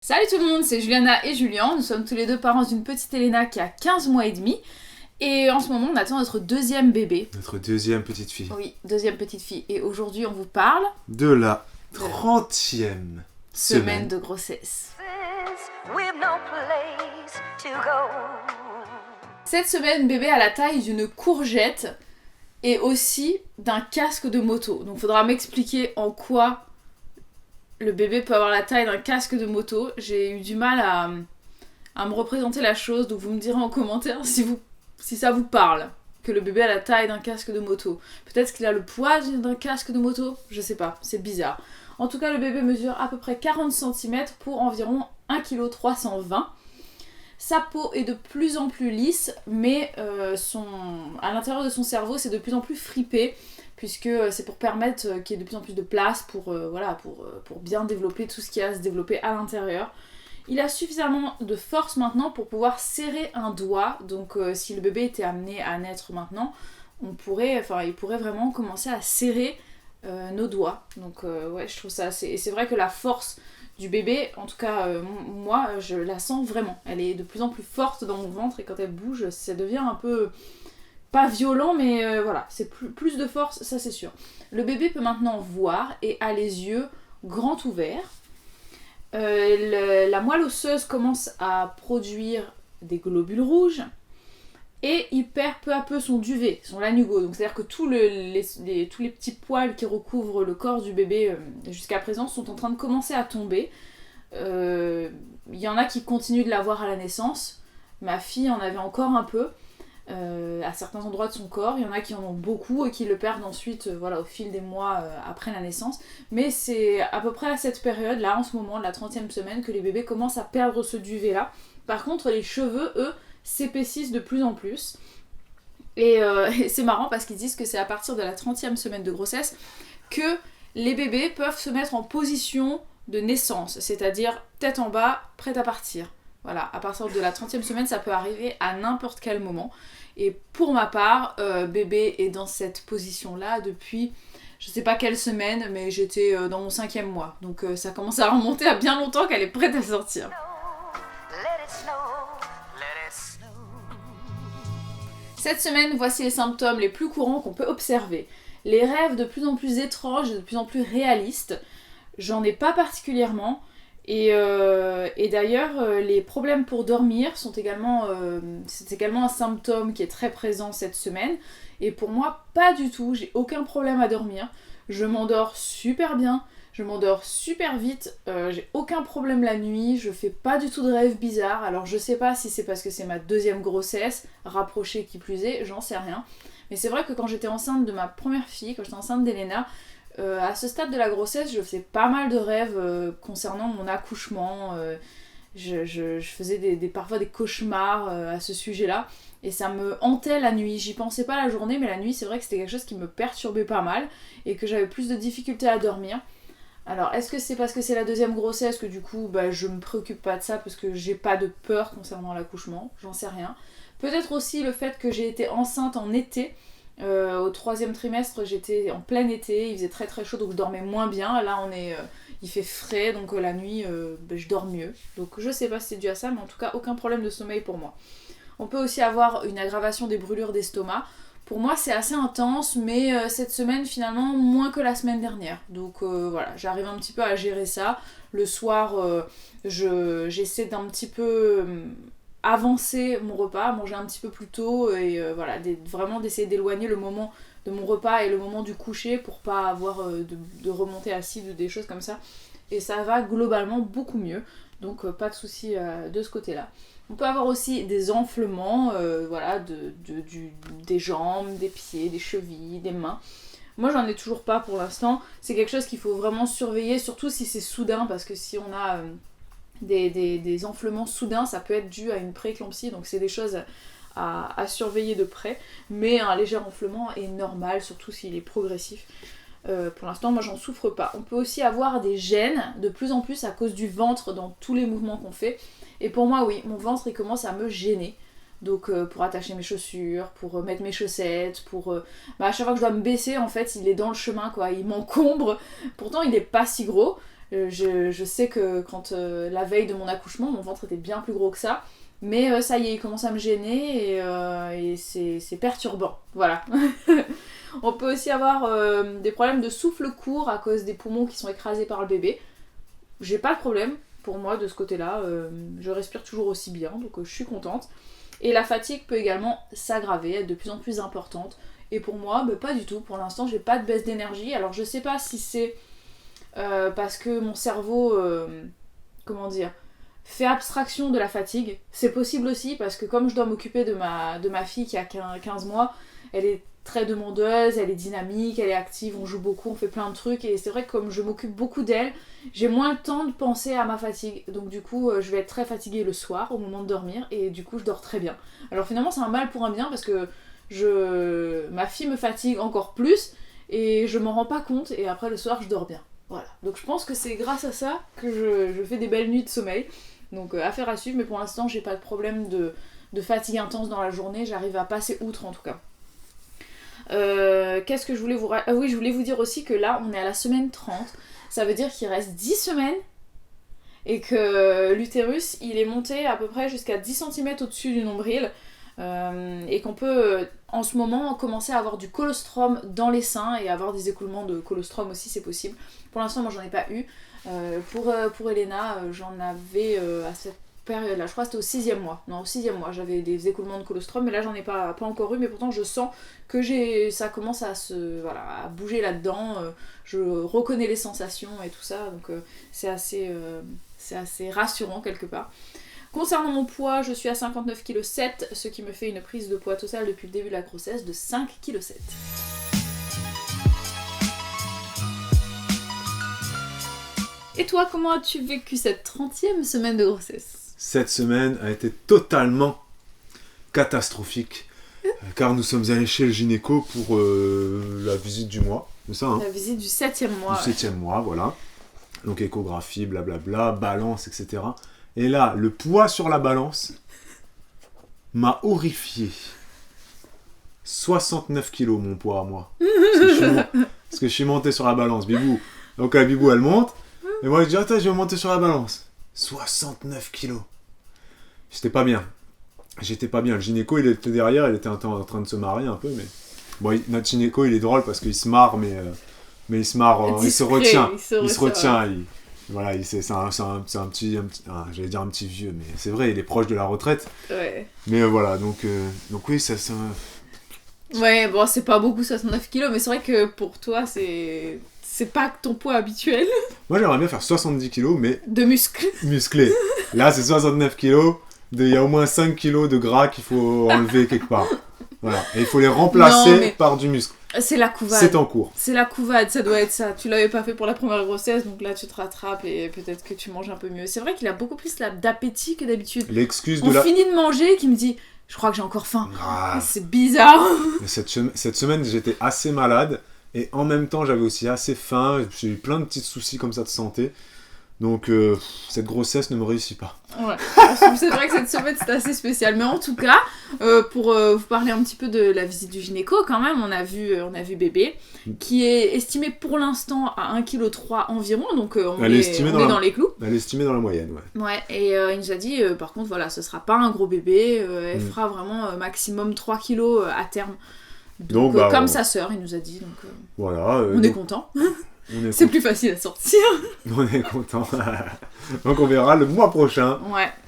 Salut tout le monde, c'est Juliana et Julien. Nous sommes tous les deux parents d'une petite Elena qui a 15 mois et demi. Et en ce moment, on attend notre deuxième bébé. Notre deuxième petite fille. Oui, deuxième petite fille. Et aujourd'hui, on vous parle De la 30e semaine de grossesse. Cette semaine, bébé a la taille d'une courgette et aussi d'un casque de moto. Donc, il faudra m'expliquer en quoi le bébé peut avoir la taille d'un casque de moto. J'ai eu du mal à me représenter la chose, donc vous me direz en commentaire si ça vous parle, que le bébé a la taille d'un casque de moto. Peut-être qu'il a le poids d'un casque de moto, je sais pas, c'est bizarre. En tout cas, le bébé mesure à peu près 40 cm pour environ 1,320 kg. Sa peau est de plus en plus lisse, mais à l'intérieur de son cerveau, c'est de plus en plus fripé, puisque c'est pour permettre qu'il y ait de plus en plus de place pour bien développer tout ce qui a à se développer à l'intérieur. Il a suffisamment de force maintenant pour pouvoir serrer un doigt, donc si le bébé était amené à naître maintenant, il pourrait vraiment commencer à serrer nos doigts. Donc ouais, je trouve ça assez... Et c'est vrai que la force du bébé, en tout cas moi, je la sens vraiment. Elle est de plus en plus forte dans mon ventre et quand elle bouge, ça devient un peu... pas violent, mais voilà, c'est plus de force, ça c'est sûr. Le bébé peut maintenant voir et a les yeux grands ouverts. La moelle osseuse commence à produire des globules rouges et il perd peu à peu son duvet, son lanugo. Donc c'est-à-dire que tous les petits poils qui recouvrent le corps du bébé jusqu'à présent sont en train de commencer à tomber. Il y en a qui continuent de l'avoir à la naissance. Ma fille en avait encore un peu. À certains endroits de son corps, il y en a qui en ont beaucoup et qui le perdent ensuite au fil des mois après la naissance, mais c'est à peu près à cette période là en ce moment, de la 30e semaine, que les bébés commencent à perdre ce duvet là. Par contre les cheveux eux s'épaississent de plus en plus et c'est marrant parce qu'ils disent que c'est à partir de la 30e semaine de grossesse que les bébés peuvent se mettre en position de naissance, c'est-à-dire tête en bas, prête à partir. Voilà, à partir de la 30e semaine, ça peut arriver à n'importe quel moment. Et pour ma part, bébé est dans cette position-là depuis, je sais pas quelle semaine, mais j'étais dans mon 5e mois. Donc ça commence à remonter à bien longtemps qu'elle est prête à sortir. Cette semaine, voici les symptômes les plus courants qu'on peut observer. Les rêves de plus en plus étranges et de plus en plus réalistes. J'en ai pas particulièrement. Et d'ailleurs, les problèmes pour dormir c'est également un symptôme qui est très présent cette semaine. Et pour moi, pas du tout, j'ai aucun problème à dormir. Je m'endors super bien, je m'endors super vite, j'ai aucun problème la nuit, je fais pas du tout de rêves bizarres. Alors je sais pas si c'est parce que c'est ma deuxième grossesse, rapprochée qui plus est, j'en sais rien. Mais c'est vrai que quand j'étais enceinte de ma première fille, quand j'étais enceinte d'Elena, à ce stade de la grossesse, je faisais pas mal de rêves concernant mon accouchement. Je faisais parfois des cauchemars à ce sujet-là. Et ça me hantait la nuit. J'y pensais pas la journée, mais la nuit, c'est vrai que c'était quelque chose qui me perturbait pas mal et que j'avais plus de difficultés à dormir. Alors, est-ce que c'est parce que c'est la deuxième grossesse que du coup, je me préoccupe pas de ça parce que j'ai pas de peur concernant l'accouchement? J'en sais rien. Peut-être aussi le fait que j'ai été enceinte en été. Au 3e trimestre, j'étais en plein été, il faisait très très chaud donc je dormais moins bien. Là il fait frais donc la nuit je dors mieux. Donc je sais pas si c'est dû à ça, mais en tout cas aucun problème de sommeil pour moi. On peut aussi avoir une aggravation des brûlures d'estomac. Pour moi c'est assez intense, mais cette semaine finalement moins que la semaine dernière. Donc voilà, j'arrive un petit peu à gérer ça. Le soir j'essaie d'un petit peu avancer mon repas, manger un petit peu plus tôt et vraiment d'essayer d'éloigner le moment de mon repas et le moment du coucher pour pas avoir de remontée acide ou des choses comme ça. Et ça va globalement beaucoup mieux, donc pas de soucis de ce côté-là. On peut avoir aussi des enflements des jambes, des pieds, des chevilles, des mains. Moi j'en ai toujours pas pour l'instant, c'est quelque chose qu'il faut vraiment surveiller, surtout si c'est soudain, parce que si on a des enflements soudains, ça peut être dû à une prééclampsie, donc c'est des choses à surveiller de près, mais un léger enflement est normal, surtout s'il est progressif. Pour l'instant, moi j'en souffre pas. On peut aussi avoir des gènes de plus en plus à cause du ventre dans tous les mouvements qu'on fait, et pour moi oui, mon ventre il commence à me gêner. Donc pour attacher mes chaussures, pour mettre mes chaussettes, à chaque fois que je dois me baisser, en fait, il est dans le chemin, quoi. Il m'encombre. Pourtant, il est pas si gros, Je sais que quand la veille de mon accouchement, mon ventre était bien plus gros que ça. Mais ça y est, il commence à me gêner et c'est perturbant. Voilà. On peut aussi avoir des problèmes de souffle court à cause des poumons qui sont écrasés par le bébé. J'ai pas de problème pour moi de ce côté-là. Je respire toujours aussi bien, donc je suis contente. Et la fatigue peut également s'aggraver, être de plus en plus importante. Et pour moi, pas du tout. Pour l'instant, j'ai pas de baisse d'énergie. Alors je sais pas si c'est parce que mon cerveau, fait abstraction de la fatigue. C'est possible aussi parce que comme je dois m'occuper de ma fille qui a 15 mois, elle est très demandeuse, elle est dynamique, elle est active, on joue beaucoup, on fait plein de trucs et c'est vrai que comme je m'occupe beaucoup d'elle, j'ai moins le temps de penser à ma fatigue. Donc du coup, je vais être très fatiguée le soir au moment de dormir et du coup, je dors très bien. Alors finalement, c'est un mal pour un bien parce que ma fille me fatigue encore plus et je m'en rends pas compte et après le soir, je dors bien. Voilà. Donc je pense que c'est grâce à ça que je fais des belles nuits de sommeil. Donc affaire à suivre, mais pour l'instant, j'ai pas de problème de fatigue intense dans la journée, j'arrive à passer outre en tout cas. Qu'est-ce que je voulais vous... Ah oui, je voulais vous dire aussi que là, on est à la semaine 30. Ça veut dire qu'il reste 10 semaines et que l'utérus, il est monté à peu près jusqu'à 10 cm au-dessus du nombril et qu'on peut, en ce moment, commencer à avoir du colostrum dans les seins et avoir des écoulements de colostrum aussi, c'est possible. Pour l'instant, moi, j'en ai pas eu. Pour Elena, j'en avais à cette période-là, je crois que c'était au 6e mois. Non, au 6e mois, j'avais des écoulements de colostrum, mais là j'en ai pas encore eu, mais pourtant je sens que ça commence à bouger là-dedans, je reconnais les sensations et tout ça, donc c'est assez rassurant quelque part. Concernant mon poids, je suis à 59,7 kg, ce qui me fait une prise de poids totale depuis le début de la grossesse de 5,7 kg. Et toi, comment as-tu vécu cette 30e semaine de grossesse ? Cette semaine a été totalement catastrophique, car nous sommes allés chez le gynéco pour la visite du mois, c'est ça, hein ? La visite du 7e mois. Du 7e mois, voilà. Donc échographie, blablabla, balance, etc. Et là, le poids sur la balance m'a horrifié. 69 kilos mon poids à moi. Parce que je suis monté sur la balance, Bibou. Donc la Bibou, elle monte. Et moi, je dis, attends, je vais monter sur la balance. 69 kilos. J'étais pas bien. Le gynéco, il était derrière, il était en train de se marrer un peu, mais... Bon, notre gynéco, il est drôle parce qu'il se marre, mais il se marre, il se retient. Voilà, c'est un petit, j'allais dire un petit vieux, mais c'est vrai, il est proche de la retraite. Ouais. Mais voilà, donc oui, ça... Ouais, bon, c'est pas beaucoup 69 kilos, mais c'est vrai que pour toi, c'est pas ton poids habituel. Moi, j'aimerais bien faire 70 kilos, mais... De muscles. Musclé. Là, c'est 69 kilos. Il y a au moins 5 kilos de gras qu'il faut enlever quelque part. Voilà. Et il faut les remplacer par du muscle. C'est la couvade. C'est en cours. C'est la couvade, ça doit être ça. Tu l'avais pas fait pour la première grossesse, donc là, tu te rattrapes et peut-être que tu manges un peu mieux. C'est vrai qu'il a beaucoup plus d'appétit que d'habitude. L'excuse On finit de manger, qui me dit... Je crois que j'ai encore faim. C'est bizarre. Cette semaine, j'étais assez malade. Et en même temps, j'avais aussi assez faim. J'ai eu plein de petits soucis comme ça de santé. Donc, cette grossesse ne me réussit pas. Ouais. C'est vrai que cette semaine, c'était assez spécial. Mais en tout cas, pour vous parler un petit peu de la visite du gynéco, quand même, on a vu bébé, qui est estimé pour l'instant à 1,3 kg environ. Donc, on est dans les clous. Elle est estimée dans la moyenne, ouais. Ouais, et il nous a dit, par contre, voilà, ce sera pas un gros bébé. Elle fera vraiment maximum 3 kg à terme. Donc comme sa sœur, il nous a dit. Donc, voilà. On est content. C'est plus facile à sortir. On est content. Donc on verra le mois prochain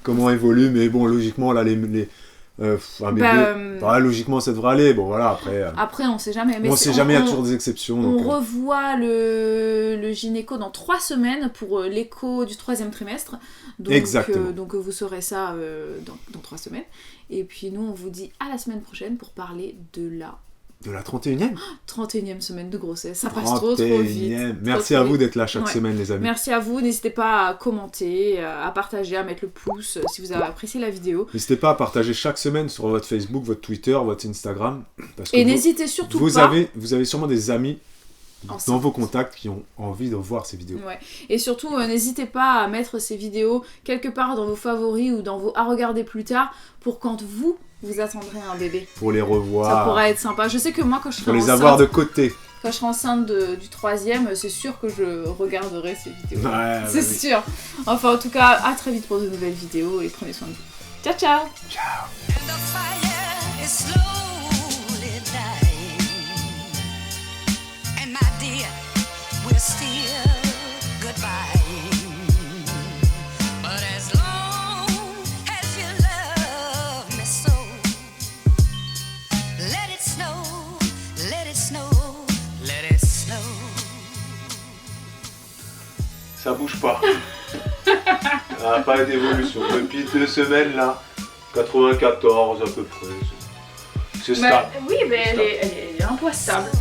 comment évolue. Mais bon, logiquement, là, un bébé, logiquement, ça devrait aller. Bon, voilà, après... Après, on sait jamais. Mais on sait jamais, il y a toujours des exceptions. On revoit le gynéco dans 3 semaines pour l'écho du 3e trimestre. Donc, exactement. Donc vous saurez ça dans 3 semaines. Et puis nous, on vous dit à la semaine prochaine pour parler de la 31e 31e semaine de grossesse, ça passe trop vite. Merci à vous d'être là chaque semaine, les amis. Merci à vous, n'hésitez pas à commenter, à partager, à mettre le pouce si vous avez apprécié la vidéo. N'hésitez pas à partager chaque semaine sur votre Facebook, votre Twitter, votre Instagram. Parce que n'hésitez surtout pas... Vous avez sûrement des amis dans vos contacts qui ont envie de voir ces vidéos. Ouais. Et surtout, n'hésitez pas à mettre ces vidéos quelque part dans vos favoris ou dans vos à regarder plus tard pour quand vous attendrez un bébé. Pour les revoir. Ça pourrait être sympa. Je sais que moi, quand je serai pour les enceinte, avoir de côté. quand je serai enceinte du 3e, c'est sûr que je regarderai ces vidéos. Ouais, c'est sûr. Enfin, en tout cas, à très vite pour de nouvelles vidéos et prenez soin de vous. Ciao, ciao. Ciao. And the fire is slowly dying. And my dear, we're still goodbye. But as long as you love me so, let it snow, let it snow, let it snow. Ça bouge pas. Ah, pas d'évolution. Depuis 2 semaines là, 94 à peu près. C'est stable. Oui, mais elle est un poids stable.